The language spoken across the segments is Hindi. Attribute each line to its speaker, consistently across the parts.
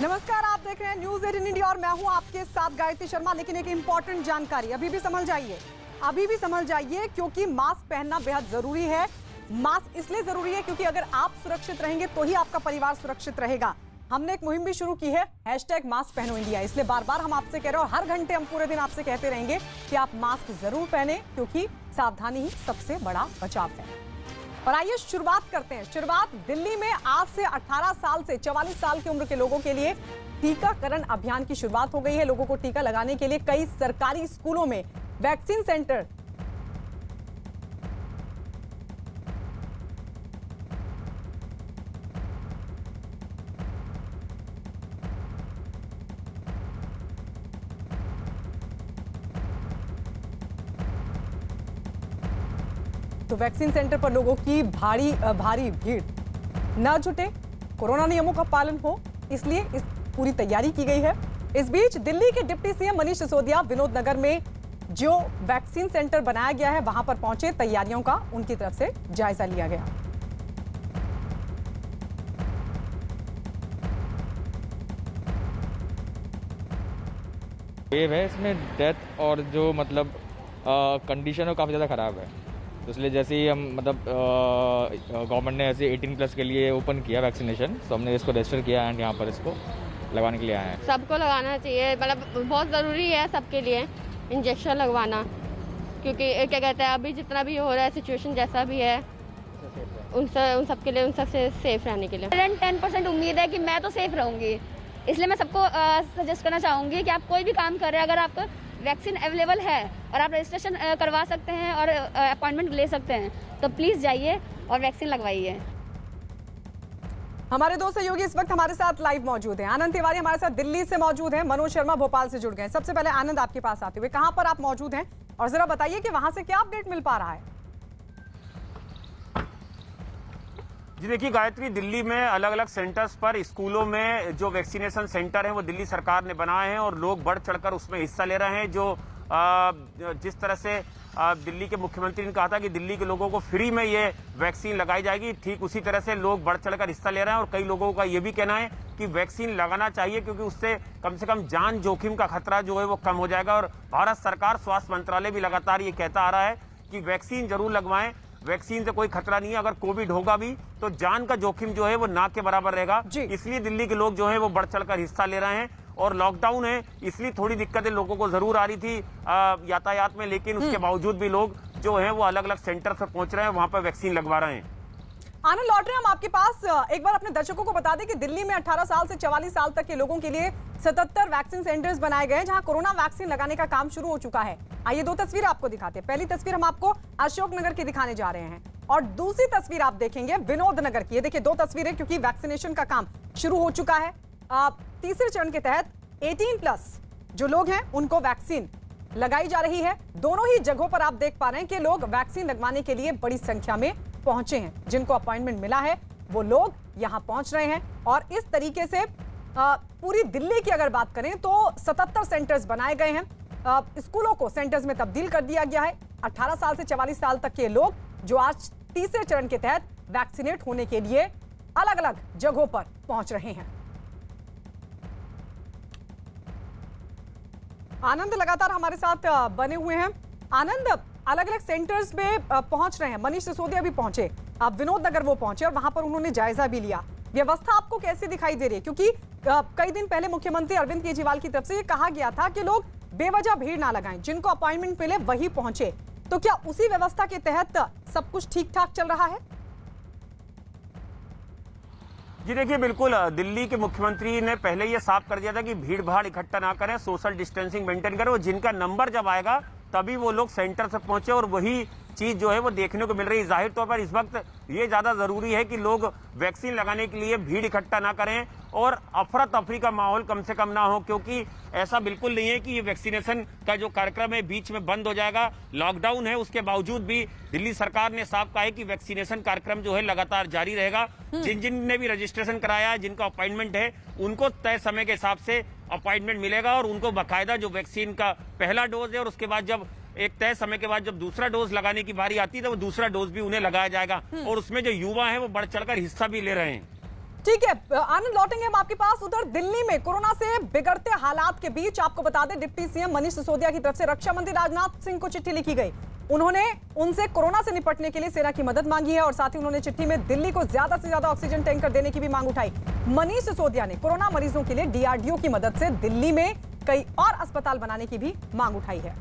Speaker 1: नमस्कार, आप देख रहे हैं न्यूज 18 इंडिया और मैं हूं आपके साथ गायत्री शर्मा। लेकिन एक इंपॉर्टेंट जानकारी अभी भी समझ जाइए क्योंकि मास्क पहनना बेहद जरूरी है। मास्क इसलिए जरूरी है क्योंकि अगर आप सुरक्षित रहेंगे तो ही आपका परिवार सुरक्षित रहेगा। हमने एक मुहिम भी शुरू की है #मास्क पहनो इंडिया। इसलिए बार बार हम आपसे कह रहे हैं और हर घंटे हम पूरे दिन आपसे कहते रहेंगे कि आप मास्क जरूर पहने क्योंकि सावधानी ही सबसे बड़ा बचाव है। और आइए शुरुआत करते हैं। शुरुआत दिल्ली में आज से 18 साल से 44 साल की उम्र के लोगों के लिए टीकाकरण अभियान की शुरुआत हो गई है। लोगों को टीका लगाने के लिए कई सरकारी स्कूलों में वैक्सीन सेंटर तो वैक्सीन सेंटर पर लोगों की भारी भीड़ न जुटे, कोरोना नियमों का पालन हो, इसलिए इस पूरी तैयारी की गई है। इस बीच दिल्ली के डिप्टी सीएम मनीष सिसोदिया विनोद नगर में जो वैक्सीन सेंटर बनाया गया है वहां पर पहुंचे। तैयारियों का उनकी तरफ से जायजा लिया गया।
Speaker 2: वेव है, इसमें डेथ और जो मतलब कंडीशन है काफ़ी ज़्यादा ख़राब है। तो इसलिए जैसे ही हम मतलब गवर्नमेंट ने ऐसे 18+ के लिए ओपन किया वैक्सीनेशन, तो हमने इसको रजिस्टर किया एंड यहाँ पर इसको लगाने के लिए आए हैं।
Speaker 3: सबको लगाना चाहिए, मतलब बहुत ज़रूरी है सबके लिए इंजेक्शन लगवाना, क्योंकि क्या कहते हैं अभी जितना भी हो रहा है सिचुएशन जैसा भी है उन सबके लिए, उन सबसे सेफ रहने के लिए
Speaker 4: 10% उम्मीद है कि मैं तो सेफ रहूँगी। इसलिए मैं सबको सजेस्ट करना चाहूँगी कि आप कोई भी काम कर रहे हैं, अगर आपको वैक्सीन अवेलेबल है और आप रजिस्ट्रेशन करवा सकते हैं और अपॉइंटमेंट ले सकते हैं तो प्लीज़ जाइए और वैक्सीन लगवाइए।
Speaker 1: हमारे दो सहयोगी इस वक्त हमारे साथ लाइव मौजूद हैं। आनंद तिवारी हमारे साथ दिल्ली से मौजूद हैं, मनोज शर्मा भोपाल से जुड़ गए। सबसे पहले आनंद, आपके पास आते हुए कहां पर आप मौजूद हैं और जरा बताइए कि वहां से क्या अपडेट मिल पा रहा है।
Speaker 5: जी देखिए गायत्री, दिल्ली में अलग अलग सेंटर्स पर स्कूलों में जो वैक्सीनेशन सेंटर हैं वो दिल्ली सरकार ने बनाए हैं और लोग बढ़ चढ़कर उसमें हिस्सा ले रहे हैं। जो जिस तरह से दिल्ली के मुख्यमंत्री ने कहा था कि दिल्ली के लोगों को फ्री में ये वैक्सीन लगाई जाएगी, ठीक उसी तरह से लोग बढ़ चढ़कर हिस्सा ले रहे हैं। और कई लोगों का ये भी कहना है कि वैक्सीन लगाना चाहिए क्योंकि उससे कम से कम जान जोखिम का खतरा जो है वो कम हो जाएगा। और भारत सरकार, स्वास्थ्य मंत्रालय भी लगातार ये कहता आ रहा है कि वैक्सीन जरूर लगवाएं, वैक्सीन से कोई खतरा नहीं है। अगर कोविड होगा भी तो जान का जोखिम जो है वो ना के बराबर रहेगा। इसलिए दिल्ली के लोग जो है वो बढ़ चढ़कर हिस्सा ले रहे हैं। और लॉकडाउन है इसलिए थोड़ी दिक्कतें लोगों को जरूर आ रही थी यातायात में, लेकिन उसके बावजूद भी लोग जो है वो अलग अलग सेंटर पर पहुंच रहे हैं, वहां पर वैक्सीन लगवा रहे हैं।
Speaker 1: आनंद, लौट रहे हैं हम आपके पास। एक बार अपने दर्शकों को बता दें कि दिल्ली में 18 साल से 44 साल तक के लोगों के लिए 77 वैक्सीन सेंटर्स बनाए गए हैं जहां कोरोना वैक्सीन लगाने का काम शुरू हो चुका है। आइए दो तस्वीर आपको दिखाते हैं। पहली तस्वीर हम आपको अशोक नगर की दिखाने जा रहे हैं और दूसरी तस्वीर आप देखेंगे विनोद नगर की। ये देखिए, दो तस्वीरें क्योंकि वैक्सीनेशन का काम शुरू हो चुका है। तीसरे चरण के तहत 18+ जो लोग हैं उनको वैक्सीन लगाई जा रही है। दोनों ही जगहों पर आप देख पा रहे हैं कि लोग वैक्सीन लगवाने के लिए बड़ी संख्या में पहुंचे हैं। जिनको अपॉइंटमेंट मिला है वो लोग यहां पहुंच रहे हैं और इस तरीके से पूरी दिल्ली की अगर बात करें तो 77 सेंटर्स बनाए गए हैं। स्कूलों को सेंटर्स में तब्दील कर दिया गया है। 18 साल से 44 साल तक के लोग जो आज तीसरे चरण के तहत वैक्सीनेट होने के लिए अलग अलग जगहों पर पहुंच रहे हैं। आनंद लगातार हमारे साथ बने हुए हैं। आनंद, अलग अलग सेंटर्स में पहुंच रहे हैं। मनीष सिसोदिया भी पहुंचे, अब विनोद नगर वो पहुंचे और वहां पर उन्होंने जायजा भी लिया। व्यवस्था आपको कैसी दिखाई दे रही है? क्योंकि कई दिन पहले मुख्यमंत्री अरविंद केजरीवाल की तरफ से ये कहा गया था कि लोग बेवजह भीड़ ना लगाएं, जिनको अपॉइंटमेंट मिले वही पहुंचे। तो क्या उसी व्यवस्था के तहत सब कुछ ठीक ठाक चल रहा है?
Speaker 5: जी देखिए, बिल्कुल दिल्ली के मुख्यमंत्री ने पहले ये साफ कर दिया था कि भीड़ भाड़ इकट्ठा ना करें, सोशल डिस्टेंसिंग मेंटेन करें। और जिनका नंबर जब आएगा तभी वो लोग सेंटर से पहुंचे और वही चीज जो है वो देखने को मिल रही है। जाहिर तौर पर इस वक्त ये ज्यादा जरूरी है कि लोग वैक्सीन लगाने के लिए भीड़ इकट्ठा ना करें और अफरा तफरी का माहौल कम से कम ना हो, क्योंकि ऐसा बिल्कुल नहीं है कि ये वैक्सीनेशन का जो कार्यक्रम है बीच में बंद हो जाएगा। लॉकडाउन है उसके बावजूद भी दिल्ली सरकार ने साफ कहा है कि वैक्सीनेशन कार्यक्रम जो है लगातार जारी रहेगा। जिन ने भी रजिस्ट्रेशन कराया है, जिनका अपॉइंटमेंट है, उनको तय समय के हिसाब से अपॉइंटमेंट मिलेगा और उनको बाकायदा जो वैक्सीन का पहला डोज है और उसके बाद जब एक तय समय के बाद जब दूसरा डोज लगाने की बारी आती है तो वो दूसरा डोज भी उन्हें लगाया जाएगा। और उसमें जो युवा है वो बढ़ चढ़कर हिस्सा भी ले रहे हैं।
Speaker 1: ठीक है आनंद, लौटेंगे हम आपके पास। उधर दिल्ली में कोरोना से बिगड़ते हालात के बीच आपको बता दें, डिप्टी सीएम मनीष सिसोदिया की तरफ से रक्षा मंत्री राजनाथ सिंह को चिट्ठी लिखी गई। उन्होंने उनसे कोरोना से निपटने के लिए सेना की मदद मांगी है और साथ ही उन्होंने चिट्ठी में दिल्ली को ज्यादा से ज्यादा ऑक्सीजन टैंकर देने की भी मांग उठाई। मनीष सिसोदिया ने कोरोना मरीजों के लिए डीआरडीओ की मदद से दिल्ली में कई और अस्पताल बनाने की भी मांग उठाई है।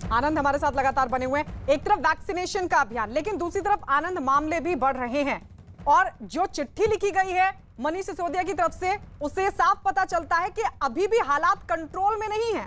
Speaker 1: आनंद हमारे साथ लगातार बने हुए हैं। एक तरफ वैक्सीनेशन का अभियान, लेकिन दूसरी तरफ आनंद मामले भी बढ़ रहे हैं और जो चिट्ठी लिखी गई है मनीष सिसोदिया की तरफ से, उससे साफ पता चलता है कि अभी भी हालात कंट्रोल में नहीं है।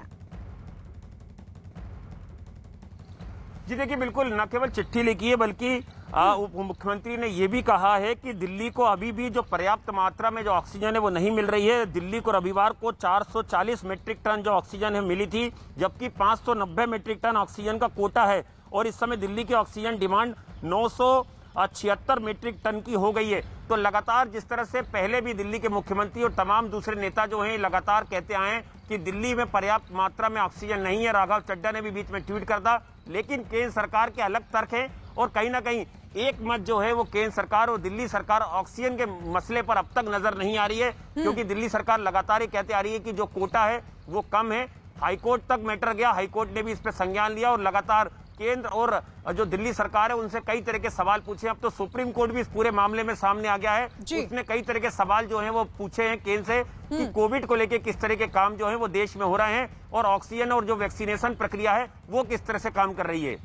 Speaker 5: जी देखिए, बिल्कुल न केवल चिट्ठी लिखी है बल्कि उप मुख्यमंत्री ने यह भी कहा है कि दिल्ली को अभी भी जो पर्याप्त मात्रा में जो ऑक्सीजन है वो नहीं मिल रही है। दिल्ली को रविवार को 440 मीट्रिक टन जो ऑक्सीजन है मिली थी, जबकि 590 मीट्रिक टन ऑक्सीजन का कोटा है और इस समय दिल्ली की ऑक्सीजन डिमांड 976 मीट्रिक टन की हो गई है। तो लगातार जिस तरह से पहले भी दिल्ली के मुख्यमंत्री और तमाम दूसरे नेता जो हैं लगातार कहते आए हैं कि दिल्ली में पर्याप्त मात्रा में ऑक्सीजन नहीं है। राघव चड्डा ने भी बीच में ट्वीट कर दिया, लेकिन केंद्र सरकार के अलग तर्क है और कहीं ना कहीं एक मत जो है वो केंद्र सरकार और दिल्ली सरकार ऑक्सीजन के मसले पर अब तक नजर नहीं आ रही है, क्योंकि दिल्ली सरकार लगातार ये कहते आ रही है कि जो कोटा है वो कम है। हाईकोर्ट तक मैटर गया, हाईकोर्ट ने भी इस पर संज्ञान लिया और लगातार केंद्र और जो दिल्ली सरकार है उनसे कई तरह के सवाल पूछे। अब तो सुप्रीम कोर्ट भी इस पूरे मामले में सामने आ गया है। उसने कई तरह के सवाल जो हैं वो पूछे हैं केंद्र से कि कोविड को लेकर किस तरह के काम जो है वो देश में हो रहे हैं और ऑक्सीजन और जो वैक्सीनेशन प्रक्रिया है वो किस तरह से काम कर रही है।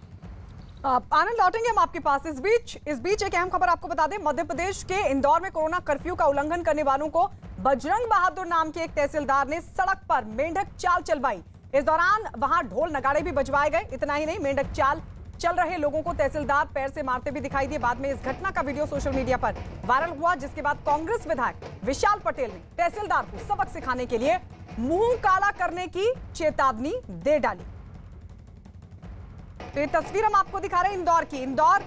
Speaker 1: आनंद, लौटेंगे हम आपके पास। इस बीच एक अहम खबर आपको बता दें, मध्य प्रदेश के इंदौर में कोरोना कर्फ्यू का उल्लंघन करने वालों को बजरंग बहादुर नाम के एक तहसीलदार ने सड़क पर मेंढक चाल चलवाई। इस दौरान वहां ढोल नगाड़े भी बजवाए गए। इतना ही नहीं, मेंढक चाल चल रहे लोगों को तहसीलदार पैर से मारते भी दिखाई दिए। बाद में इस घटना का वीडियो सोशल मीडिया पर वायरल हुआ, जिसके बाद कांग्रेस विधायक विशाल पटेल ने तहसीलदार को सबक सिखाने के लिए मुंह काला करने की चेतावनी दे डाली। तो ये तस्वीर हम आपको दिखा रहे हैं इंदौर की। इंदौर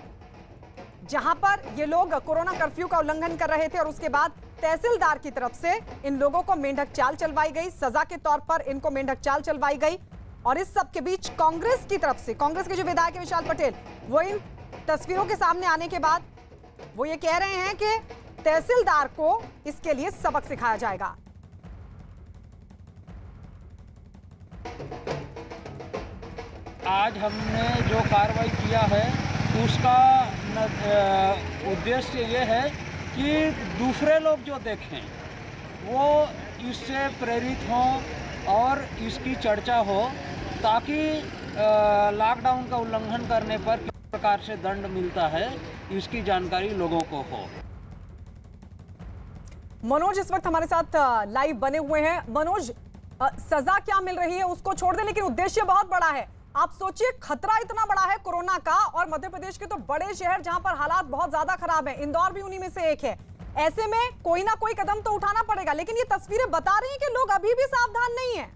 Speaker 1: जहां पर ये लोग कोरोना कर्फ्यू का उल्लंघन कर रहे थे और उसके बाद तहसीलदार की तरफ से इन लोगों को मेंढक चाल चलवाई गई, सजा के तौर पर इनको मेंढक चाल चलवाई गई। और इस सब के बीच कांग्रेस की तरफ से, कांग्रेस के जो विधायक है विशाल पटेल, वो इन तस्वीरों के सामने आने के बाद वो ये कह रहे हैं कि तहसीलदार को इसके लिए सबक सिखाया जाएगा।
Speaker 6: आज हमने जो कार्रवाई किया है उसका उद्देश्य ये है कि दूसरे लोग जो देखें वो इससे प्रेरित हों और इसकी चर्चा हो, ताकि लॉकडाउन का उल्लंघन करने पर किस प्रकार से दंड मिलता है इसकी जानकारी लोगों को हो।
Speaker 1: मनोज इस वक्त हमारे साथ लाइव बने हुए हैं। मनोज, सजा क्या मिल रही है उसको छोड़ दे, लेकिन उद्देश्य बहुत बड़ा है। आप सोचिए, खतरा इतना बड़ा है कोरोना का, और मध्य प्रदेश के तो बड़े शहर जहां पर हालात बहुत ज्यादा खराब है, इंदौर भी उन्हीं में से एक है। ऐसे में कोई ना कोई कदम तो उठाना पड़ेगा, लेकिन ये तस्वीरें बता रही हैं कि लोग अभी भी सावधान नहीं है।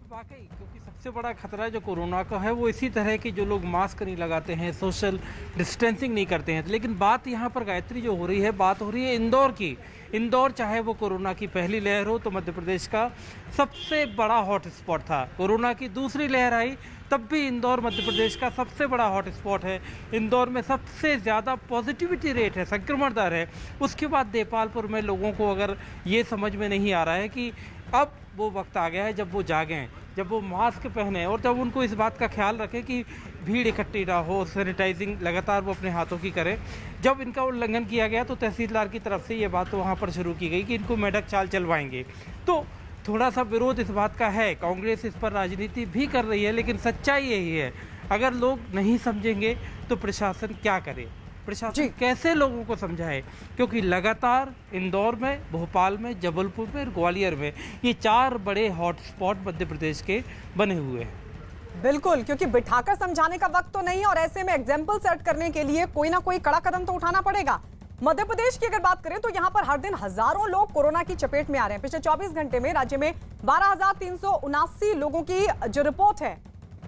Speaker 7: वाकई, क्योंकि सबसे बड़ा खतरा जो कोरोना का है वो इसी तरह की, जो लोग मास्क नहीं लगाते हैं, सोशल डिस्टेंसिंग नहीं करते हैं। लेकिन बात यहाँ पर गायत्री जो हो रही है, बात हो रही है इंदौर की। इंदौर चाहे वो कोरोना की पहली लहर हो तो मध्य प्रदेश का सबसे बड़ा हॉट स्पॉट था। कोरोना की दूसरी लहर आई तब भी इंदौर मध्य प्रदेश का सबसे बड़ा हॉट स्पॉट है। इंदौर में सबसे ज़्यादा पॉजिटिविटी रेट है, संक्रमण दर है। उसके बाद देपालपुर में लोगों को अगर ये समझ में नहीं आ रहा है कि अब वो वक्त आ गया है जब वो जागें, जब वो मास्क पहने और जब उनको इस बात का ख्याल रखें कि भीड़ इकट्ठी ना हो, सैनिटाइजिंग लगातार वो अपने हाथों की करें। जब इनका उल्लंघन किया गया तो तहसीलदार की तरफ से ये बात तो वहाँ पर शुरू की गई कि इनको मेंढक चाल चलवाएंगे। तो थोड़ा सा विरोध इस बात का है, कांग्रेस इस पर राजनीति भी कर रही है, लेकिन सच्चाई यही है, अगर लोग नहीं समझेंगे तो प्रशासन क्या करे, प्रशासन कैसे लोगों को समझाए। क्योंकि लगातार इंदौर में, भोपाल में, जबलपुर में, ग्वालियर में ये 4 बड़े हॉटस्पॉट मध्य प्रदेश के बने हुए हैं।
Speaker 1: बिल्कुल, क्योंकि बिठाकर समझाने का वक्त तो नहीं है और ऐसे में एग्जाम्पल सेट करने के लिए कोई ना कोई कड़ा कदम तो उठाना पड़ेगा। मध्य प्रदेश की अगर बात करें तो यहाँ पर हर दिन हजारों लोग कोरोना की चपेट में आ रहे हैं। पिछले 24 घंटे में राज्य में 12,379 लोगों की जो रिपोर्ट है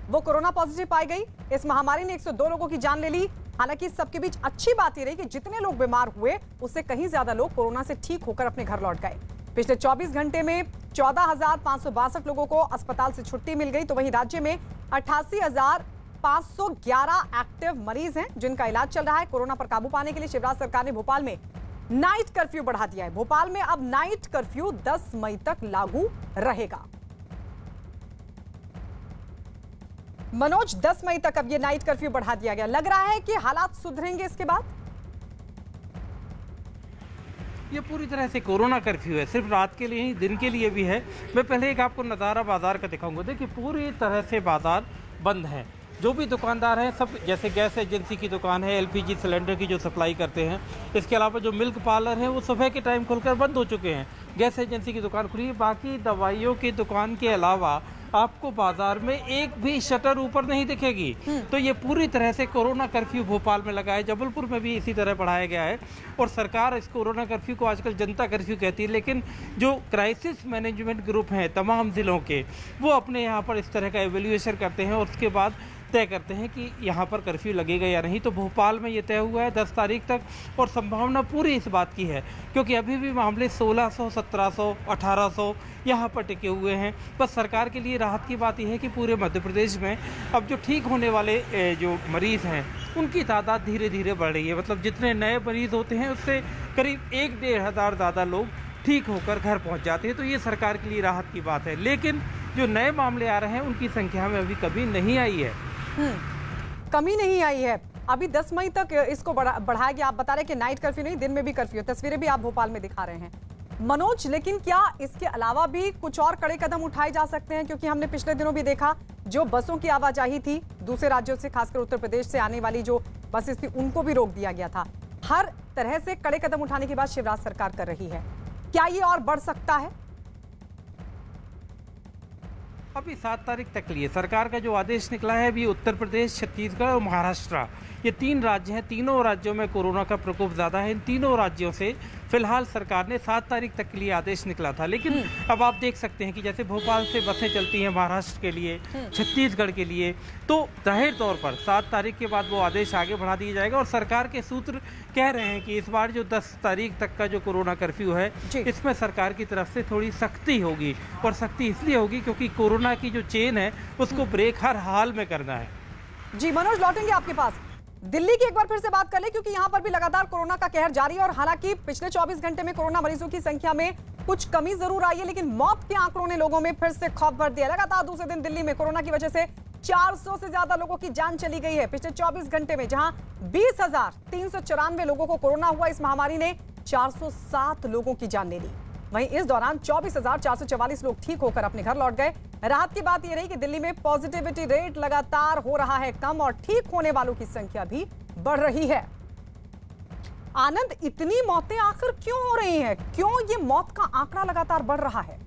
Speaker 1: वो कोरोना पॉजिटिव पाई गई। इस महामारी ने 102 लोगों की जान ले ली। हालांकि इस सबके बीच अच्छी बात यह रही कि जितने लोग बीमार हुए उससे कहीं ज्यादा लोग कोरोना से ठीक होकर अपने घर लौट गए। पिछले 24 घंटे में 14,562 लोगों को अस्पताल से छुट्टी मिल गई, तो वहीं राज्य में 511 एक्टिव मरीज हैं जिनका इलाज चल रहा है। कोरोना पर काबू पाने के लिए शिवराज सरकार ने भोपाल में नाइट कर्फ्यू बढ़ा दिया है। भोपाल में अब नाइट कर्फ्यू 10 मई तक लागू रहेगा। मनोज, 10 मई तक अब ये नाइट कर्फ्यू बढ़ा दिया गया। लग रहा है कि हालात सुधरेंगे इसके बाद?
Speaker 7: ये पूरी तरह से कोरोना कर्फ्यू है, सिर्फ रात के लिए ही, दिन के लिए भी है। मैं पहले एक आपको नज़ारा बाजार का दिखाऊंगा। देखिए पूरी तरह से बाजार बंद है। जो भी दुकानदार हैं सब, जैसे गैस एजेंसी की दुकान है, एलपीजी सिलेंडर की जो सप्लाई करते हैं, इसके अलावा जो मिल्क पार्लर है वो सुबह के टाइम खुलकर बंद हो चुके हैं। गैस एजेंसी की दुकान खुली है। बाकी दवाइयों की दुकान के अलावा आपको बाजार में एक भी शटर ऊपर नहीं दिखेगी। तो ये पूरी तरह से कोरोना कर्फ्यू भोपाल में लगा है। जबलपुर में भी इसी तरह बढ़ाया गया है और सरकार इस कोरोना कर्फ्यू को आजकल जनता कर्फ्यू कहती है, लेकिन जो क्राइसिस मैनेजमेंट ग्रुप हैं तमाम ज़िलों के, वो अपने यहाँ पर इस तरह का एवेल्यूएशन करते हैं और उसके बाद तय करते हैं कि यहाँ पर कर्फ्यू लगेगा या नहीं। तो भोपाल में ये तय हुआ है 10 तारीख तक और संभावना पूरी इस बात की है क्योंकि अभी भी मामले 1600, 1700, 1800 यहाँ पर टिके हुए हैं। बस सरकार के लिए राहत की बात यह है कि पूरे मध्य प्रदेश में अब जो ठीक होने वाले जो मरीज़ हैं उनकी तादाद धीरे धीरे बढ़ रही है। मतलब जितने नए मरीज़ होते हैं उससे करीब 1-1.5 हज़ार ज़्यादा लोग ठीक होकर घर पहुँच जाते हैं। तो ये सरकार के लिए राहत की बात है। लेकिन जो नए मामले आ रहे हैं उनकी संख्या में अभी कभी नहीं आई है।
Speaker 1: कमी नहीं आई है। अभी 10 मई तक इसको बढ़ाया गया। आप बता रहे हैं कि नाइट कर्फ्यू नहीं, दिन में भी कर्फ्यू। तस्वीरें भी आप भोपाल में दिखा रहे हैं मनोज। लेकिन क्या इसके अलावा भी कुछ और कड़े कदम उठाए जा सकते हैं? क्योंकि हमने पिछले दिनों भी देखा जो बसों की आवाजाही थी दूसरे राज्यों से, खासकर उत्तर प्रदेश से आने वाली जो बसेस थी, उनको भी रोक दिया गया था। हर तरह से कड़े कदम उठाने के बाद शिवराज सरकार कर रही है। क्या ये और बढ़ सकता है?
Speaker 7: अभी 7 तारीख तक लिए सरकार का जो आदेश निकला है, अभी उत्तर प्रदेश, छत्तीसगढ़ और महाराष्ट्र, ये 3 राज्य हैं। तीनों राज्यों में कोरोना का प्रकोप ज़्यादा है। इन तीनों राज्यों से फिलहाल सरकार ने 7 तारीख तक के लिए आदेश निकला था। लेकिन अब आप देख सकते हैं कि जैसे भोपाल से बसें चलती हैं महाराष्ट्र के लिए, छत्तीसगढ़ के लिए, तो जाहिर तौर पर 7 तारीख के बाद वो आदेश आगे बढ़ा दिया जाएगा। और सरकार के सूत्र कह रहे हैं कि इस बार जो 10 तारीख तक का जो कोरोना कर्फ्यू है, इसमें सरकार की तरफ से थोड़ी सख्ती होगी। और सख्ती इसलिए होगी क्योंकि कोरोना की जो चेन है उसको ब्रेक हर हाल में करना है।
Speaker 1: जी मनोज, लौटेंगे आपके पास। दिल्ली की एक बार फिर से बात कर ले क्योंकि यहां पर भी लगातार कोरोना का कहर जारी है और हालांकि पिछले 24 घंटे में कोरोना मरीजों की संख्या में कुछ कमी जरूर आई है, लेकिन मौत के आंकड़ों ने लोगों में फिर से खौफ भर दिया। लगातार दूसरे दिन दिल्ली में कोरोना की वजह से 400 से ज्यादा लोगों की जान चली गई है पिछले 24 घंटे में। जहां 20,394 लोगों को कोरोना हुआ, इस महामारी ने 407 लोगों की जान ले ली। वहीं इस दौरान 24,444 लोग ठीक होकर अपने घर लौट गए। राहत की बात यह रही कि दिल्ली में पॉजिटिविटी रेट लगातार हो रहा है कम और ठीक होने वालों की संख्या भी बढ़ रही है। आनंद, इतनी मौतें आखिर क्यों हो रही हैं? क्यों ये मौत का आंकड़ा लगातार बढ़ रहा है?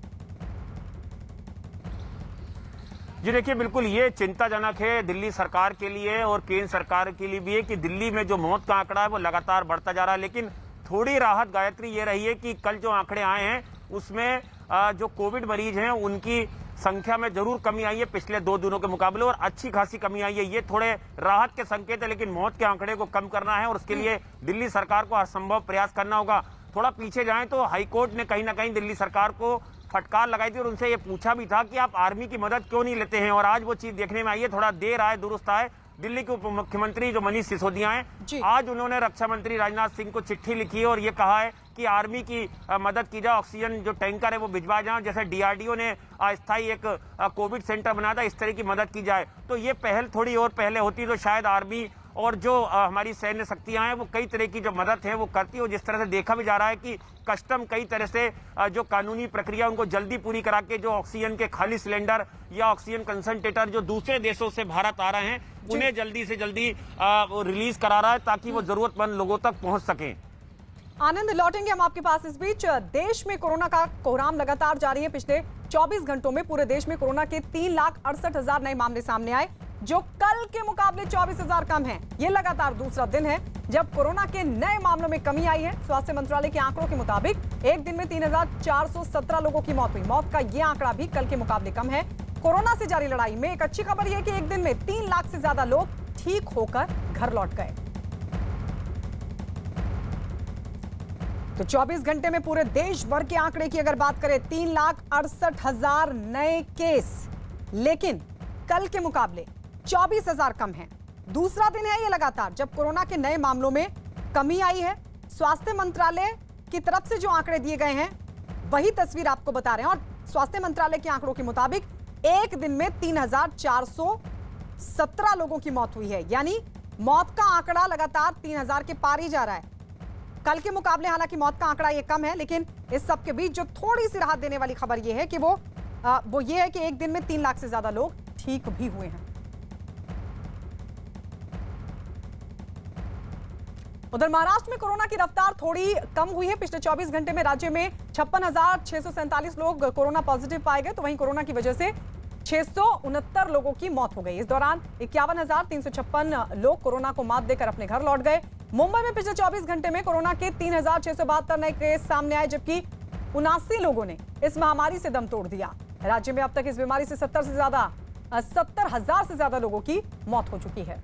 Speaker 5: जी देखिए, बिल्कुल ये चिंताजनक है दिल्ली सरकार के लिए और केंद्र सरकार के लिए भी है कि दिल्ली में जो मौत का आंकड़ा है वो लगातार बढ़ता जा रहा है। लेकिन थोड़ी राहत गायत्री ये रही है कि कल जो आंकड़े आए हैं उसमें जो कोविड मरीज हैं उनकी संख्या में जरूर कमी आई है पिछले 2 दिनों के मुकाबले, और अच्छी खासी कमी आई है। ये थोड़े राहत के संकेत है, लेकिन मौत के आंकड़े को कम करना है और उसके लिए दिल्ली सरकार को हर संभव प्रयास करना होगा। थोड़ा पीछे जाएं तो हाईकोर्ट ने कहीं ना कहीं दिल्ली सरकार को फटकार लगाई थी और उनसे ये पूछा भी था कि आप आर्मी की मदद क्यों नहीं लेते हैं, और आज वो चीज देखने में आई है। थोड़ा देर आए दुरुस्त आए। दिल्ली के उप मुख्यमंत्री जो मनीष सिसोदिया हैं, आज उन्होंने रक्षा मंत्री राजनाथ सिंह को चिट्ठी लिखी है और ये कहा है कि आर्मी की मदद की जाए, ऑक्सीजन जो टैंकर है वो भिजवाए जाए। जैसे डीआरडीओ ने अस्थायी एक कोविड सेंटर बनाया था, इस तरह की मदद की जाए। तो ये पहल थोड़ी और पहले होती तो शायद आर्मी और जो हमारी सैन्य शक्तियां हैं वो कई तरह की जो मदद है वो करती हो। जिस तरह से देखा भी जा रहा है कि कस्टम कई तरह से जो कानूनी प्रक्रिया उनको जल्दी पूरी करा के जो ऑक्सीजन के खाली सिलेंडर या ऑक्सीजन कंसंट्रेटर जो दूसरे देशों से भारत आ रहे हैं उन्हें जल्दी से जल्दी रिलीज करा रहा है ताकि वो जरूरतमंद लोगों तक पहुंच सकें।
Speaker 1: आनंद, लौटेंगे हम आपके पास। इस बीच देश में कोरोना का कोहराम लगातार जारी है। पिछले 24 घंटों में पूरे देश में कोरोना के 3,68,000 नए मामले सामने आए, जो कल के मुकाबले 24,000 कम है। ये लगातार दूसरा दिन है जब कोरोना के नए मामलों में कमी आई है। स्वास्थ्य मंत्रालय के आंकड़ों के मुताबिक एक दिन में 3,417 लोगों की मौत हुई। मौत का ये आंकड़ा भी कल के मुकाबले कम है। कोरोना से जारी लड़ाई में एक अच्छी खबर यह है कि एक दिन में 3 लाख से ज्यादा लोग ठीक होकर घर लौट गए। तो 24 घंटे में पूरे देश भर के आंकड़े की अगर बात करें 3,68,000 नए केस, लेकिन कल के मुकाबले 24,000 कम है। दूसरा दिन है ये लगातार जब कोरोना के नए मामलों में कमी आई है। स्वास्थ्य मंत्रालय की तरफ से जो आंकड़े दिए गए हैं वही तस्वीर आपको बता रहे हैं, और स्वास्थ्य मंत्रालय के आंकड़ों के मुताबिक एक दिन में 3,417 लोगों की मौत हुई है, यानी मौत का आंकड़ा लगातार 3,000 के पार ही जा रहा है। कल के मुकाबले हालांकि मौत का आंकड़ा ये कम है, लेकिन इस सब के बीच जो थोड़ी सी राहत देने वाली खबर ये है कि वो ये है कि एक दिन में 3 लाख से ज्यादा लोग ठीक भी हुए हैं। उधर महाराष्ट्र में कोरोना की रफ्तार थोड़ी कम हुई है। पिछले 24 घंटे में राज्य में 56,647 लोग कोरोना पॉजिटिव पाए गए, तो वहीं कोरोना की वजह से 669 लोगों की मौत हो गई। इस दौरान 51,356 लोग कोरोना को मात देकर अपने घर लौट गए। मुंबई में पिछले 24 घंटे में कोरोना के 3,672 नए केस सामने आए, जबकि 79 लोगों ने इस महामारी से दम तोड़ दिया। राज्य में अब तक इस बीमारी से 70,000 से ज्यादा लोगों की मौत हो चुकी है।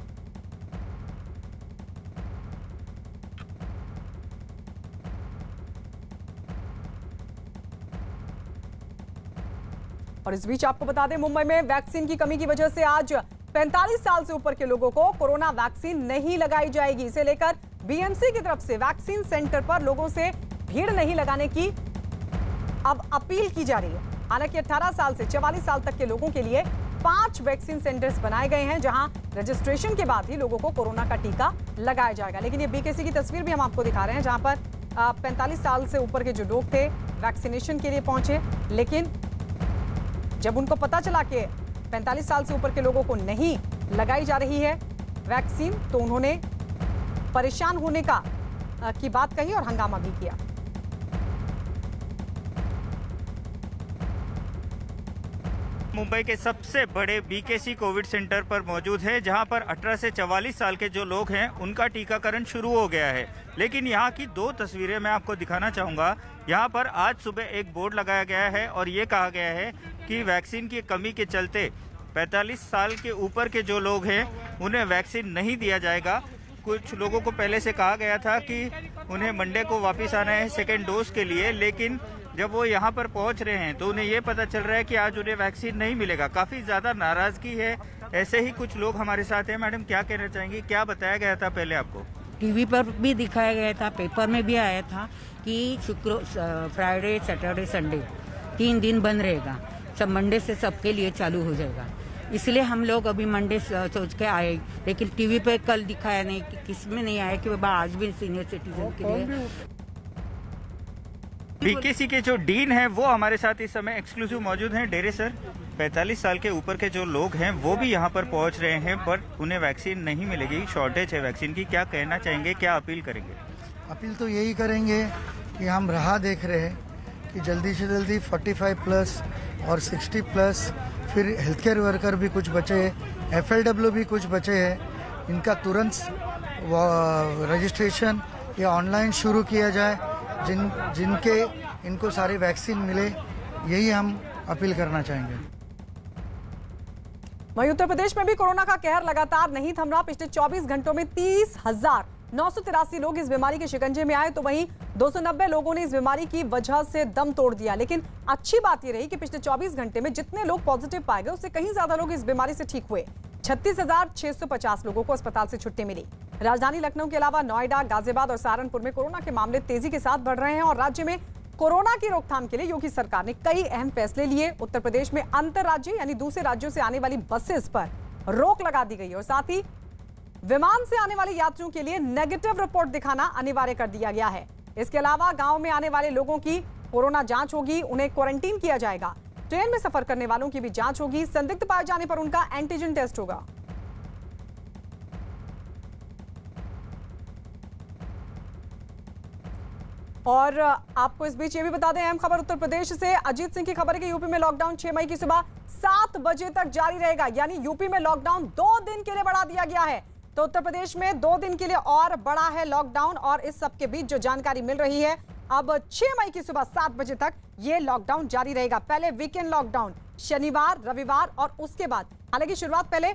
Speaker 1: और इस बीच आपको बता दें, मुंबई में वैक्सीन की कमी की वजह से आज 45 साल से ऊपर के लोगों को कोरोना वैक्सीन नहीं लगाई जाएगी। इसे लेकर बीएमसी की तरफ से वैक्सीन सेंटर पर लोगों से भीड़ नहीं लगाने की अब अपील की जा रही है। हालांकि 18 साल से 44 साल तक के लोगों के लिए 5 वैक्सीन सेंटर्स बनाए गए हैं, जहां रजिस्ट्रेशन के बाद ही लोगों को कोरोना का टीका लगाया जाएगा। लेकिन ये बीकेसी की तस्वीर भी हम आपको दिखा रहे हैं, जहां पर 45 साल से ऊपर के जो लोग थे वैक्सीनेशन के लिए पहुंचे, लेकिन जब उनको पता चला कि 45 साल से ऊपर के लोगों को नहीं लगाई जा रही है वैक्सीन, तो उन्होंने परेशान होने की बात कही और हंगामा भी किया।
Speaker 8: मुंबई के सबसे बड़े बीकेसी कोविड सेंटर पर मौजूद है, जहां पर 18 से 44 साल के जो लोग हैं उनका टीकाकरण शुरू हो गया है। लेकिन यहां की 2 तस्वीरें मैं आपको दिखाना चाहूँगा। यहां पर आज सुबह एक बोर्ड लगाया गया है और ये कहा गया है कि वैक्सीन की कमी के चलते 45 साल के ऊपर के जो लोग हैं उन्हें वैक्सीन नहीं दिया जाएगा। कुछ लोगों को पहले से कहा गया था कि उन्हें मंडे को वापस आना है सेकेंड डोज के लिए, लेकिन जब वो यहाँ पर पहुँच रहे हैं तो उन्हें ये पता चल रहा है कि आज उन्हें वैक्सीन नहीं मिलेगा। काफ़ी ज़्यादा नाराज़गी है। ऐसे ही कुछ लोग हमारे साथ हैं। मैडम, क्या कहना चाहेंगी? क्या बताया गया था पहले आपको?
Speaker 9: टीवी पर भी दिखाया गया था, पेपर में भी आया था कि फ्राइडे, सैटरडे, संडे 3 दिन बंद रहेगा, सब मंडे से सबके लिए चालू हो जाएगा। इसलिए हम लोग अभी मंडे सोच के आए, लेकिन टीवी पे कल दिखाया नहीं कि किसमें नहीं आया कि बाबा आज भी सीनियर सिटीजन के लिए।
Speaker 8: बीकेसी के जो डीन हैं वो हमारे साथ इस समय एक्सक्लूसिव मौजूद हैं। डेरे सर, 45 साल के ऊपर के जो लोग हैं वो भी यहाँ पर पहुँच रहे हैं, बट उन्हें वैक्सीन नहीं मिलेगी, शॉर्टेज है वैक्सीन की। क्या कहना चाहेंगे, क्या अपील करेंगे?
Speaker 10: अपील तो यही करेंगे कि हम राह देख रहे हैं कि जल्दी से जल्दी 45 प्लस और 60 प्लस, फिर हेल्थ केयर वर्कर भी कुछ बचे हैं, FLW भी कुछ बचे हैं, इनका तुरंत रजिस्ट्रेशन या ऑनलाइन शुरू किया जाए, जिनके इनको सारी वैक्सीन मिले। यही हम अपील करना चाहेंगे।
Speaker 1: वहीं उत्तर प्रदेश में भी कोरोना का कहर लगातार नहीं थम रहा। पिछले 24 घंटों में 30,983 लोग इस बीमारी के शिकंजे में आए, तो वहीं 290 लोगों ने इस बीमारी की वजह से दम तोड़ दिया। लेकिन अच्छी बात यह रही कि पिछले 24 घंटे में जितने लोग पॉजिटिव पाए गए उससे कहीं ज्यादा लोग इस बीमारी से ठीक हुए। 36,650 लोगों को अस्पताल से छुट्टी मिली। राजधानी लखनऊ के अलावा नोएडा, गाजियाबाद और सहारनपुर में कोरोना के मामले तेजी के साथ बढ़ रहे हैं और राज्य में कोरोना की रोकथाम के लिए योगी सरकार ने कई अहम फैसले लिए। उत्तर प्रदेश में अंतरराज्यीय यानी दूसरे राज्यों से आने वाली बसेस पर रोक लगा दी गई और साथ ही विमान से आने वाले यात्रियों के लिए नेगेटिव रिपोर्ट दिखाना अनिवार्य कर दिया गया है। इसके अलावा गांव में आने वाले लोगों की कोरोना जांच होगी, उन्हें क्वारंटीन किया जाएगा। ट्रेन में सफर करने वालों की भी जांच होगी, संदिग्ध पाए जाने पर उनका एंटीजन टेस्ट होगा। और आपको इस बीच ये भी बता दें, अहम खबर उत्तर प्रदेश से अजीत सिंह की खबर है कि यूपी में लॉकडाउन 6 मई की सुबह 7 बजे तक जारी रहेगा, यानी यूपी में लॉकडाउन 2 दिन के लिए बढ़ा दिया गया है। तो उत्तर प्रदेश में 2 दिन के लिए और बढ़ा है लॉकडाउन और इस सब के बीच जो जानकारी मिल रही है, अब 6 मई की सुबह 7 बजे तक ये लॉकडाउन जारी रहेगा। पहले वीकेंड लॉकडाउन शनिवार, रविवार और उसके बाद, हालांकि शुरुआत पहले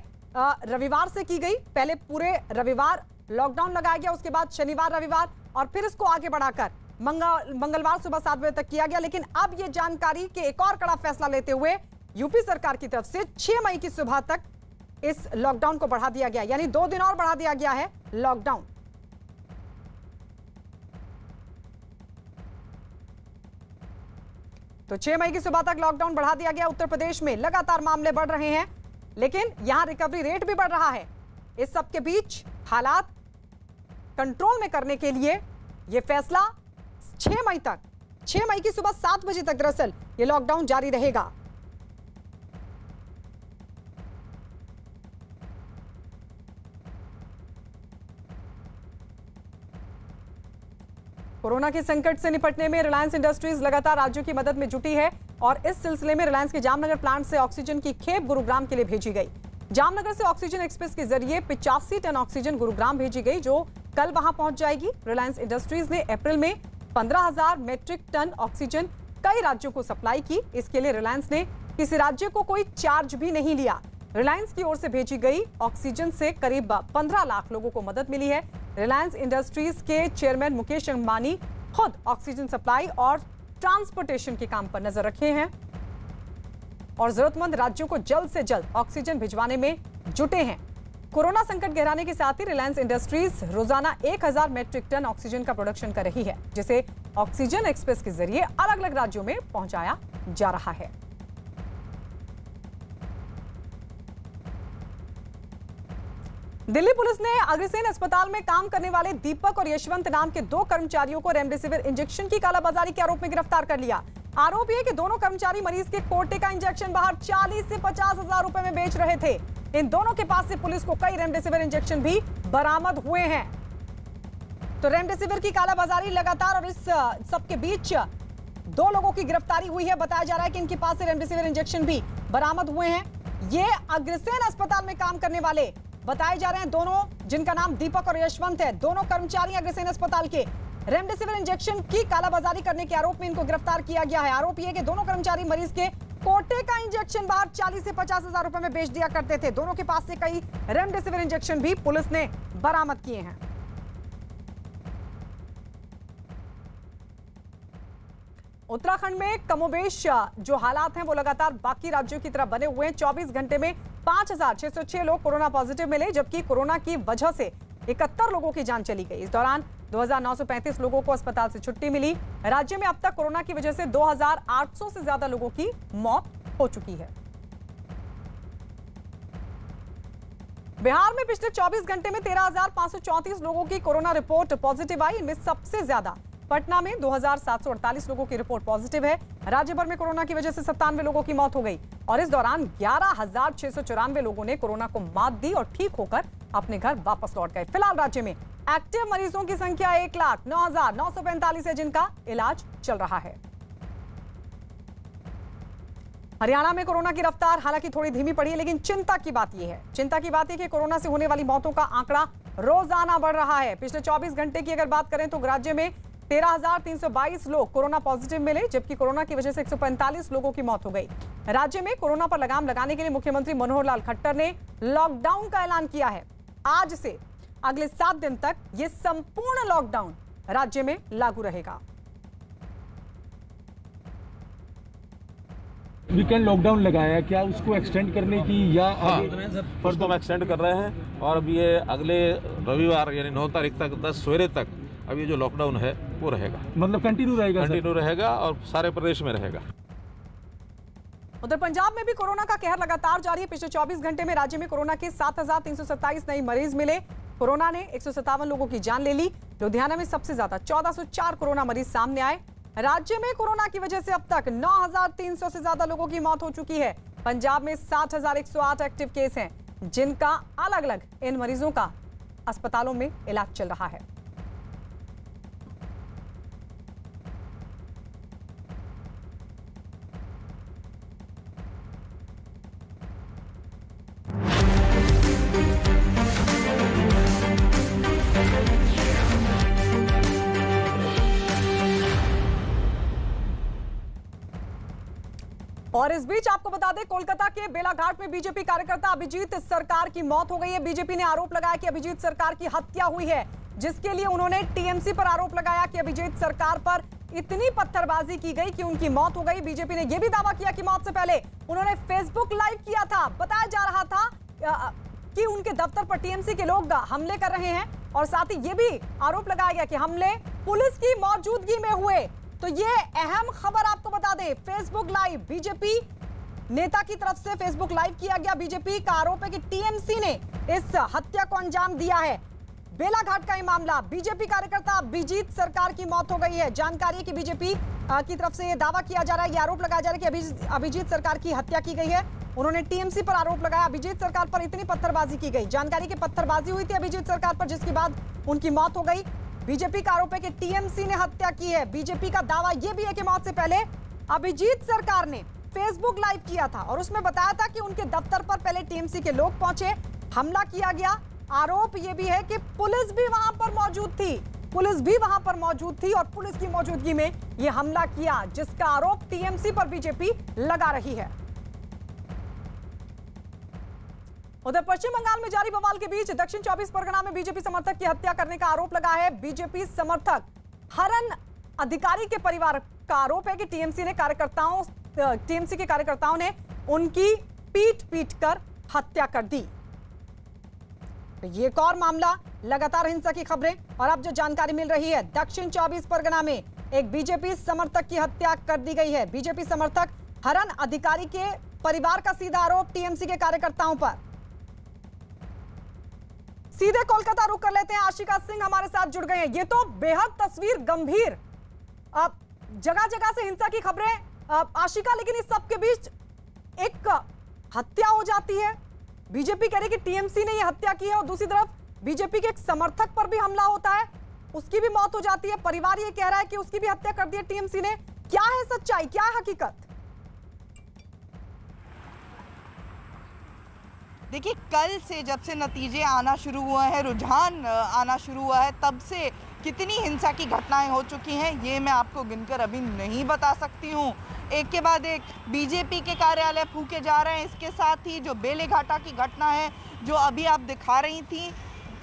Speaker 1: रविवार से की गई, पहले पूरे रविवार लॉकडाउन लगाया गया, उसके बाद शनिवार, रविवार और फिर इसको आगे बढ़ाकर मंगलवार सुबह 7 बजे तक किया गया। लेकिन अब ये जानकारी के एक और कड़ा फैसला लेते हुए यूपी सरकार की तरफ से 6 मई की सुबह तक इस लॉकडाउन को बढ़ा दिया गया, यानी 2 दिन और बढ़ा दिया गया है लॉकडाउन। तो 6 मई की सुबह तक लॉकडाउन बढ़ा दिया गया। उत्तर प्रदेश में लगातार मामले बढ़ रहे हैं, लेकिन यहां रिकवरी रेट भी बढ़ रहा है। इस सब के बीच हालात कंट्रोल में करने के लिए यह फैसला 6 मई की सुबह 7 बजे तक दरअसल यह लॉकडाउन जारी रहेगा। कोरोना के संकट से निपटने में रिलायंस इंडस्ट्रीज लगातार राज्यों की मदद में जुटी है और इस सिलसिले में रिलायंस के जामनगर प्लांट से ऑक्सीजन की खेप गुरुग्राम के लिए भेजी गई। जामनगर से ऑक्सीजन एक्सप्रेस के जरिए 85 टन ऑक्सीजन गुरुग्राम भेजी गई, जो कल वहां पहुंच जाएगी। रिलायंस इंडस्ट्रीज ने अप्रैल में 15,000 मीट्रिक टन ऑक्सीजन कई राज्यों को सप्लाई की। इसके लिए रिलायंस ने किसी राज्य को कोई चार्ज भी नहीं लिया। रिलायंस की ओर से भेजी गई ऑक्सीजन से करीब 15 लाख लोगों को मदद मिली है। रिलायंस इंडस्ट्रीज के चेयरमैन मुकेश अंबानी खुद ऑक्सीजन सप्लाई और ट्रांसपोर्टेशन के काम पर नजर रखे हैं और जरूरतमंद राज्यों को जल्द से जल्द ऑक्सीजन भिजवाने में जुटे हैं। कोरोना संकट गहराने के साथ ही रिलायंस इंडस्ट्रीज रोजाना 1000 मीट्रिक टन ऑक्सीजन का प्रोडक्शन कर रही है, जिसे ऑक्सीजन एक्सप्रेस के जरिए अलग अलग राज्यों में पहुंचाया जा रहा है। दिल्ली पुलिस ने अग्रसेन अस्पताल में काम करने वाले दीपक और यशवंत नाम के 2 कर्मचारियों को रेमडेसिविर इंजेक्शन की कालाबाजारी के आरोप में गिरफ्तार कर लिया। आरोप है कि दोनों कर्मचारी मरीज के कोटे का इंजेक्शन बाहर 40 से 50 हजार रुपए में बेच रहे थे। इन दोनों के पास से पुलिस को कई रेमडेसिविर इंजेक्शन भी बरामद हुए हैं। तो रेमडेसिविर की कालाबाजारी लगातार और इस सबके बीच 2 लोगों की गिरफ्तारी हुई है। बताया जा रहा है कि इनके पास से रेमडेसिविर इंजेक्शन भी बरामद हुए हैं। ये अग्रसेन अस्पताल में काम करने वाले बताए जा रहे हैं दोनों, जिनका नाम दीपक और यशवंत है। दोनों कर्मचारी अग्रसेन अस्पताल के रेमडेसिविर इंजेक्शन की कालाबाजारी करने के आरोप में इनको गिरफ्तार किया गया है। आरोप यह है कि दोनों कर्मचारी मरीज के कोटे का इंजेक्शन बाहर 40 से 50 हजार रुपए में बेच दिया करते थे। दोनों के पास से कई रेमडेसिविर इंजेक्शन भी पुलिस ने बरामद किए हैं। उत्तराखंड में कमोबेश जो हालात हैं वो लगातार बाकी राज्यों की तरह बने हुए हैं। 24 घंटे में 5606 लोग कोरोना पॉजिटिव मिले, जबकि कोरोना की वजह से 71 लोगों की जान चली गई। इस दौरान 2935 लोगों को अस्पताल से छुट्टी मिली। राज्य में अब तक कोरोना की वजह से 2800 से ज्यादा लोगों की मौत हो चुकी है। बिहार में पिछले 24 घंटे में 13,534 लोगों की कोरोना रिपोर्ट पॉजिटिव आई। इनमें सबसे ज्यादा पटना में 2748 लोगों की रिपोर्ट पॉजिटिव है। राज्य भर में कोरोना की वजह से 97 लोगों की मौत हो गई और इस दौरान 11,694 लोगों ने कोरोना को मात दी और ठीक होकर अपने घर वापस लौट गए। फिलहाल राज्य में एक्टिव मरीजों की संख्या 1,09,945 है, जिनका इलाज चल रहा है। हरियाणा में कोरोना की रफ्तार हालांकि थोड़ी धीमी पड़ी है, लेकिन चिंता की बात यह है कि कोरोना से होने वाली मौतों का आंकड़ा रोजाना बढ़ रहा है। पिछले 24 घंटे की अगर बात करें तो राज्य में 13,322 लोग कोरोना पॉजिटिव मिले, जबकि कोरोना की वजह से 145 लोगों की मौत हो गई। राज्य में कोरोना पर लगाम लगाने के लिए मुख्यमंत्री मनोहर लाल खट्टर ने लॉकडाउन का ऐलान किया है। आज से अगले 7 दिन तक यह संपूर्ण लॉकडाउन राज्य में लागू रहेगा।
Speaker 11: वीकेंड लॉकडाउन लगाया, क्या उसको एक्सटेंड करने की या
Speaker 12: उसको हम एक्सटेंड कर रहे हैं और अब ये अगले रविवार यानी 9 तारीख तक 10 सवेरे तक अब ये जो लॉकडाउन है वो रहेगा,
Speaker 11: मतलब कंटिन्यू रहेगा
Speaker 12: और सारे प्रदेश में रहेगा।
Speaker 1: उधर पंजाब में भी कोरोना का कहर लगातार जारी है। पिछले 24 घंटे में राज्य में कोरोना के 7,327 नए मरीज मिले। कोरोना ने 157 लोगों की जान ले ली। लुधियाना में सबसे ज्यादा 1404 कोरोना मरीज सामने आए। राज्य में कोरोना की वजह से अब तक 9,300 से ज्यादा लोगों की मौत हो चुकी है। पंजाब में 60,108 एक्टिव केस हैं, जिनका अलग अलग इन मरीजों का अस्पतालों में इलाज चल रहा है। और इस बीच आपको बता दें, कोलकाता के बेलाघाट में बीजेपी कार्यकर्ता अभिजीत सरकार की मौत हो गई है। बीजेपी ने आरोप लगाया कि अभिजीत सरकार की हत्या हुई है, जिसके लिए उन्होंने टीएमसी पर आरोप लगाया कि अभिजीत सरकार पर इतनी पत्थरबाजी की गई कि उनकी मौत हो गई। बीजेपी ने यह भी दावा किया कि मौत से पहले उन्होंने फेसबुक लाइव किया था। बताया जा रहा था कि उनके दफ्तर पर टीएमसी के लोग हमले कर रहे हैं और साथ ही ये भी आरोप लगाया गया कि हमले पुलिस की मौजूदगी में हुए। तो ये अहम खबर आपको बता दें, फेसबुक लाइव बीजेपी नेता की तरफ से फेसबुक लाइव किया गया। बीजेपी का आरोप है कि टीएमसी ने इस हत्या को अंजाम दिया है। बेलाघाट का ये मामला, बीजेपी कार्यकर्ता अभिजीत सरकार की मौत हो गई है। जानकारी है कि बीजेपी की तरफ से ये दावा किया जा रहा है, ये आरोप लगाया जा रहा है कि अभिजीत सरकार की हत्या की गई है। उन्होंने टीएमसी पर आरोप लगाया, अभिजीत सरकार पर इतनी पत्थरबाजी की गई। जानकारी की पत्थरबाजी हुई थी अभिजीत सरकार पर, जिसके बाद उनकी मौत हो गई। बीजेपी का आरोप है कि टीएमसी ने हत्या की है। बीजेपी का दावा यह भी है कि मौत से पहले अभिजीत सरकार ने फेसबुक लाइव किया था और उसमें बताया था कि उनके दफ्तर पर पहले टीएमसी के लोग पहुंचे, हमला किया गया। आरोप यह भी है कि पुलिस भी वहां पर मौजूद थी, पुलिस भी वहां पर मौजूद थी और पुलिस की मौजूदगी में यह हमला किया, जिसका आरोप टीएमसी पर बीजेपी लगा रही है। उधर पश्चिम बंगाल में जारी बवाल के बीच दक्षिण 24 परगना में बीजेपी समर्थक की हत्या करने का आरोप लगा है। बीजेपी समर्थक हरन अधिकारी के परिवार का आरोप है कि टीएमसी के कार्यकर्ताओं ने उनकी पीट कर हत्या कर दी। ये एक और मामला, लगातार हिंसा की खबरें और अब जो जानकारी मिल रही है, दक्षिण 24 परगना में एक बीजेपी समर्थक की हत्या कर दी गई है। बीजेपी समर्थक हरन अधिकारी के परिवार का सीधा आरोप टीएमसी के कार्यकर्ताओं पर। सीधे कोलकाता रुक कर लेते हैं, आशिका सिंह हमारे साथ जुड़ गए हैं। ये तो बेहद तस्वीर गंभीर, जगह जगह से हिंसा की खबरें आशिका, लेकिन इस सब के बीच एक हत्या हो जाती है। बीजेपी कह रही कि टीएमसी ने यह हत्या की है और दूसरी तरफ बीजेपी के एक समर्थक पर भी हमला होता है, उसकी भी मौत हो जाती है। परिवार ये कह रहा है कि उसकी भी हत्या कर दी है टीएमसी ने। क्या है सच्चाई, क्या है हकीकत?
Speaker 13: देखिए, कल से जब से नतीजे आना शुरू हुए हैं, रुझान आना शुरू हुआ है, तब से कितनी हिंसा की घटनाएं हो चुकी हैं ये मैं आपको गिनकर अभी नहीं बता सकती हूँ। एक के बाद एक बीजेपी के कार्यालय फूके जा रहे हैं। इसके साथ ही जो बेलेघाटा की घटना है जो अभी आप दिखा रही थी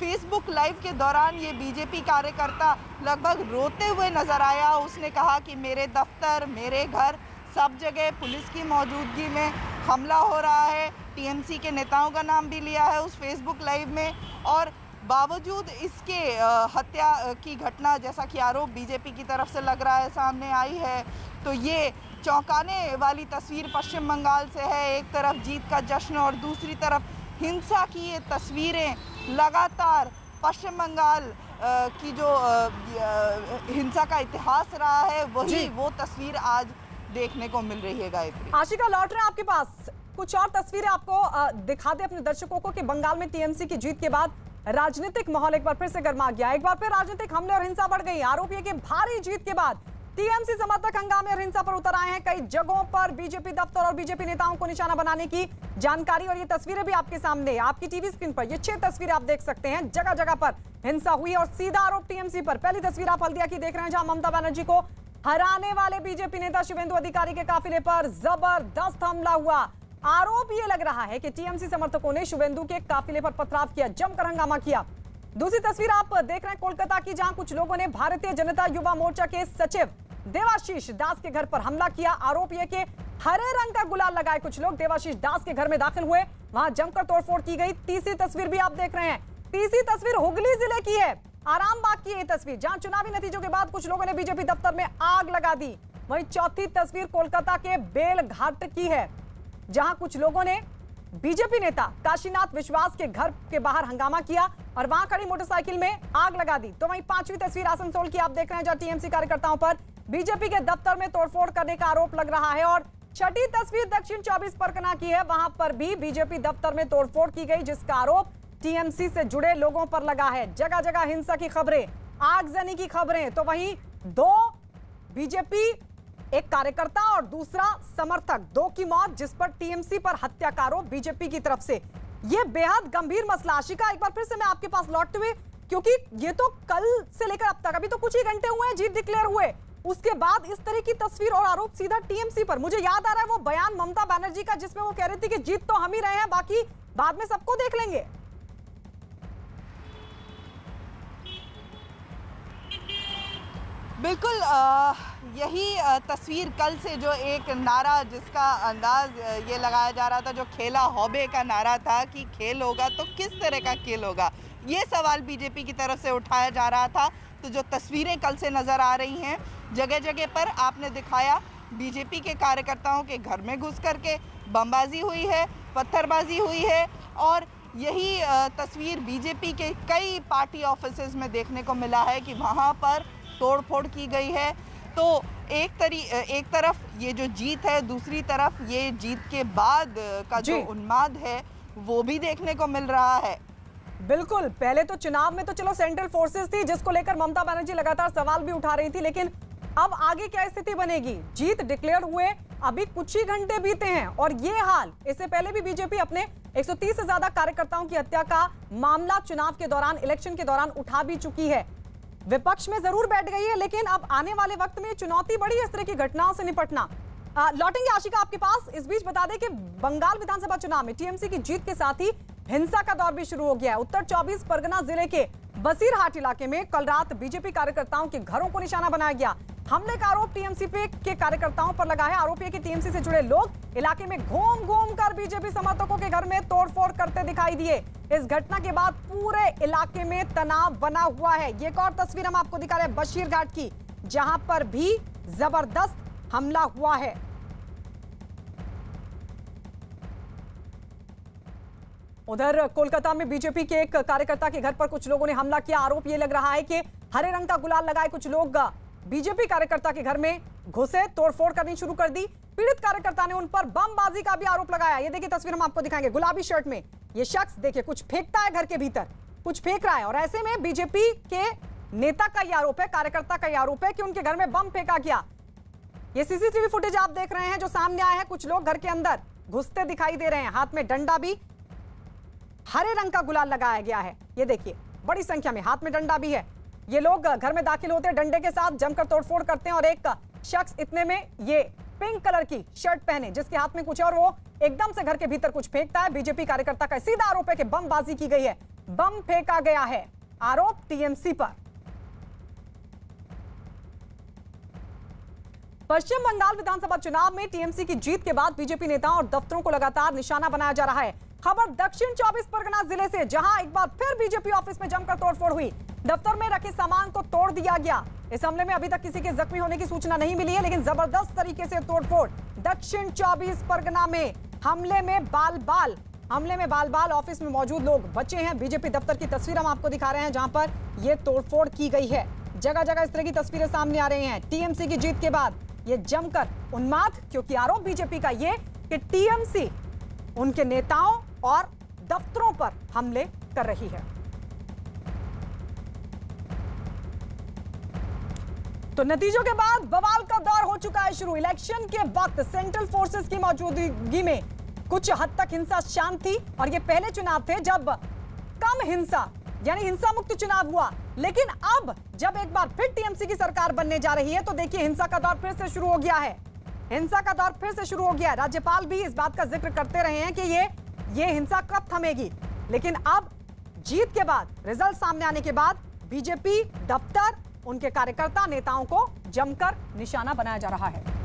Speaker 13: फेसबुक लाइव के दौरान, ये बीजेपी कार्यकर्ता लगभग रोते हुए नजर आया। उसने कहा कि मेरे दफ्तर, मेरे घर, सब जगह पुलिस की मौजूदगी में हमला हो रहा है। टीएमसी के नेताओं का नाम भी लिया है उस फेसबुक लाइव में, और बावजूद इसके हत्या की घटना, जैसा कि आरोप बीजेपी की तरफ से लग रहा है, सामने आई है। तो ये चौंकाने वाली तस्वीर पश्चिम बंगाल से है। एक तरफ जीत का जश्न और दूसरी तरफ हिंसा की ये तस्वीरें लगातार पश्चिम बंगाल की जो हिंसा का इतिहास रहा है, वही वो तस्वीर आज देखने को मिल रही है। गायत्री,
Speaker 1: आशिका लौट रहे हैं आपके पास, कुछ और तस्वीरें आपको दिखा दे अपने दर्शकों को कि बंगाल में टीएमसी की जीत के बाद राजनीतिक माहौल एक बार फिर से गर्मा गया। एक बार फिर राजनीतिक हमले और हिंसा बढ़ गई। आरोप है कि भारी जीत के बाद टीएमसी समर्थक हंगामे और हिंसा पर उतर आए हैं। कई जगहों पर बीजेपी दफ्तर और बीजेपी नेताओं को निशाना बनाने की जानकारी और ये तस्वीरें भी आपके सामने, आपकी टीवी स्क्रीन पर ये 6 तस्वीरें आप देख सकते हैं। जगह जगह पर हिंसा हुई और सीधा आरोप टीएमसी पर। पहली तस्वीर आप हल्दिया की देख रहे हैं, जहां ममता बनर्जी को हराने वाले बीजेपी नेता शुवेंदु अधिकारी के काफिले पर जबरदस्त हमला हुआ। आरोप ये लग रहा है कि टीएमसी समर्थकों ने शुवेंदु के काफिले पर पथराव किया, जमकर हंगामा किया। दूसरी तस्वीर आप देख रहे हैं कोलकाता की, जहां कुछ लोगों ने भारतीय जनता युवा मोर्चा के सचिव देवाशीष दास के घर पर हमला किया। आरोप यह कि हरे रंग का गुलाल लगाए कुछ लोग देवाशीष दास के घर में दाखिल हुए, वहां जमकर तोड़फोड़ की गई। तीसरी तस्वीर भी आप देख रहे हैं, तीसरी तस्वीर हुगली जिले की है, आरामबाग की ये तस्वीर, जहां चुनावी नतीजों के बाद कुछ लोगों ने बीजेपी दफ्तर में आग लगा दी। वहीं चौथी तस्वीर कोलकाता के बेलघाट की है, जहां कुछ लोगों ने बीजेपी नेता काशीनाथ विश्वास के घर के बाहर हंगामा किया और वहां खड़ी मोटरसाइकिल में आग लगा दी। तो वहीं पांचवी तस्वीर आसनसोल की आप देख रहे हैं, जहां टीएमसी कार्यकर्ताओं पर बीजेपी के दफ्तर में तोड़फोड़ करने का आरोप लग रहा है। और छठी तस्वीर दक्षिण 24 परगना की है, वहां पर भी बीजेपी दफ्तर में तोड़फोड़ की गई, जिसका आरोप टीएमसी से जुड़े लोगों पर लगा है। जगह जगह हिंसा की खबरें, आगजनी की खबरें। तो वहीं 2 बीजेपी, एक कार्यकर्ता और दूसरा समर्थक, 2 की मौत, जिस पर टीएमसी पर हत्या का आरोप बीजेपी की तरफ से। यह बेहद गंभीर मसला। आशिका, एक बार फिर से मैं आपके पास लौटते हुए, क्योंकि ये तो कल से लेकर अब तक, अभी तो कुछ ही घंटे हुए हैं जीत डिक्लेयर हुए, उसके बाद इस तरह की तस्वीर और आरोप सीधा टीएमसी पर। मुझे याद आ रहा है वो बयान ममता बनर्जी का, जिसमें वो कह रही थी कि जीत तो हम ही रहे हैं, बाकी बाद में सबको देख लेंगे।
Speaker 13: बिल्कुल यही तस्वीर कल से जो एक नारा जिसका अंदाज ये लगाया जा रहा था, जो खेला हौबे का नारा था कि खेल होगा तो किस तरह का खेल होगा, ये सवाल बीजेपी की तरफ से उठाया जा रहा था। तो जो तस्वीरें कल से नज़र आ रही हैं, जगह जगह पर आपने दिखाया बीजेपी के कार्यकर्ताओं के घर में घुस करके बमबाजी हुई है, पत्थरबाजी हुई है, और यही तस्वीर बीजेपी के कई पार्टी ऑफिसेज में देखने को मिला है कि वहाँ पर तोड़फोड़ की गई है। तो एक तरफ ये जो जीत है, दूसरी तरफ ये जीत के बाद का जो उन्माद है वो भी देखने को मिल रहा है।
Speaker 1: बिल्कुल, पहले तो चुनाव में तो चलो सेंट्रल फोर्सेस थी जिसको लेकर ममता बनर्जी लगातार सवाल भी उठा रही थी, लेकिन अब आगे क्या स्थिति बनेगी? जीत डिक्लेयर हुए अभी कुछ ही घंटे बीते हैं और ये हाल, इससे पहले भी बीजेपी अपने 130 से ज्यादा कार्यकर्ताओं की हत्या का मामला चुनाव के दौरान, इलेक्शन के दौरान उठा भी चुकी है। विपक्ष में जरूर बैठ गई है, लेकिन अब आने वाले वक्त में चुनौती बड़ी है इस तरह की घटनाओं से निपटना। लौटेंगे आशिका आपके पास। इस बीच बता दें कि बंगाल विधानसभा चुनाव में टीएमसी की जीत के साथ ही हिंसा का दौर भी शुरू हो गया है। उत्तर 24 परगना जिले के बसीरहाट इलाके में कल रात बीजेपी कार्यकर्ताओं के घरों को निशाना बनाया गया। हमले का आरोप टीएमसी के कार्यकर्ताओं पर लगा है। आरोप है कि टीएमसी से जुड़े लोग इलाके में घूम घूम कर बीजेपी समर्थकों के घर में तोड़फोड़ करते दिखाई दिए। इस घटना के बाद पूरे इलाके में तनाव बना हुआ है। ये एक और तस्वीर हम आपको दिखा रहे हैं बशीरघाट की, जहां पर भी जबरदस्त हमला हुआ है। उधर कोलकाता में बीजेपी के एक कार्यकर्ता के घर पर कुछ लोगों ने हमला किया। आरोप ये लग रहा है कि हरे रंग का गुलाल लगाए कुछ लोग बीजेपी कार्यकर्ता के घर में घुसे, तोड़फोड़ करनी शुरू कर दी। पीड़ित कार्यकर्ता ने उन पर बमबाजी का भी आरोप लगाया। ये देखिए तस्वीर हम आपको दिखाएंगे। गुलाबी शर्ट में ये शख्स देखिए कुछ फेंकता है, घर के भीतर कुछ फेंक रहा है, और ऐसे में बीजेपी के नेता का ये आरोप है, कार्यकर्ता का ये आरोप है कि उनके घर में बम फेंका गया। ये सीसीटीवी फुटेज आप देख रहे हैं जो सामने आया है। कुछ लोग घर के अंदर घुसते दिखाई दे रहे हैं, हाथ में डंडा भी, हरे रंग का गुलाल लगाया गया है। ये देखिए बड़ी संख्या में हाथ में डंडा भी है। ये लोग घर में दाखिल होते हैं, डंडे के साथ जमकर तोड़फोड़ करते हैं, और एक शख्स इतने में ये पिंक कलर की शर्ट पहने जिसके हाथ में कुछ और, वो एकदम से घर के भीतर कुछ फेंकता है। बीजेपी कार्यकर्ता का सीधा आरोप है कि बमबाजी की गई है, बम फेंका गया है। आरोप टीएमसी पर। पश्चिम बंगाल विधानसभा चुनाव में टीएमसी की जीत के बाद बीजेपी नेताओं और दफ्तरों को लगातार निशाना बनाया जा रहा है। खबर दक्षिण 24 परगना जिले से, जहां एक बार फिर बीजेपी ऑफिस में जमकर तोड़फोड़ हुई। दफ्तर में रखे सामान को तोड़ दिया गया। इस हमले में अभी तक किसी के जख्मी होने की सूचना नहीं मिली है, लेकिन जबरदस्त तरीके से तोड़फोड़। दक्षिण 24 परगना में हमले में बाल बाल ऑफिस में मौजूद लोग बचे हैं। बीजेपी दफ्तर की तस्वीर हम आपको दिखा रहे हैं जहां पर यह तोड़फोड़ की गई है। जगह जगह इस तरह की तस्वीरें सामने आ रही हैं। टीएमसी की जीत के बाद ये जमकर उन्माद, क्योंकि आरोप बीजेपी का ये कि टीएमसी उनके नेताओं और दफ्तरों पर हमले कर रही है। तो नतीजों के बाद बवाल का दौर हो चुका है शुरू। इलेक्शन के वक्त सेंट्रल फोर्सेस की मौजूदगी में कुछ हद तक हिंसा शांत थी, और ये पहले चुनाव थे जब कम हिंसा, यानी हिंसा मुक्त चुनाव हुआ। लेकिन अब जब एक बार फिर टीएमसी की सरकार बनने जा रही है, तो देखिए हिंसा का दौर फिर से शुरू हो गया है। हिंसा का दौर फिर से शुरू हो गया। राज्यपाल भी इस बात का जिक्र करते रहे हैं कि ये हिंसा कब थमेगी। लेकिन अब जीत के बाद, रिजल्ट सामने आने के बाद बीजेपी दफ्तर, उनके कार्यकर्ता, नेताओं को जमकर निशाना बनाया जा रहा है।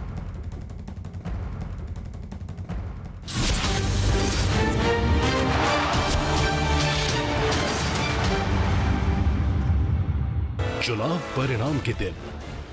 Speaker 14: चुनाव परिणाम के दिन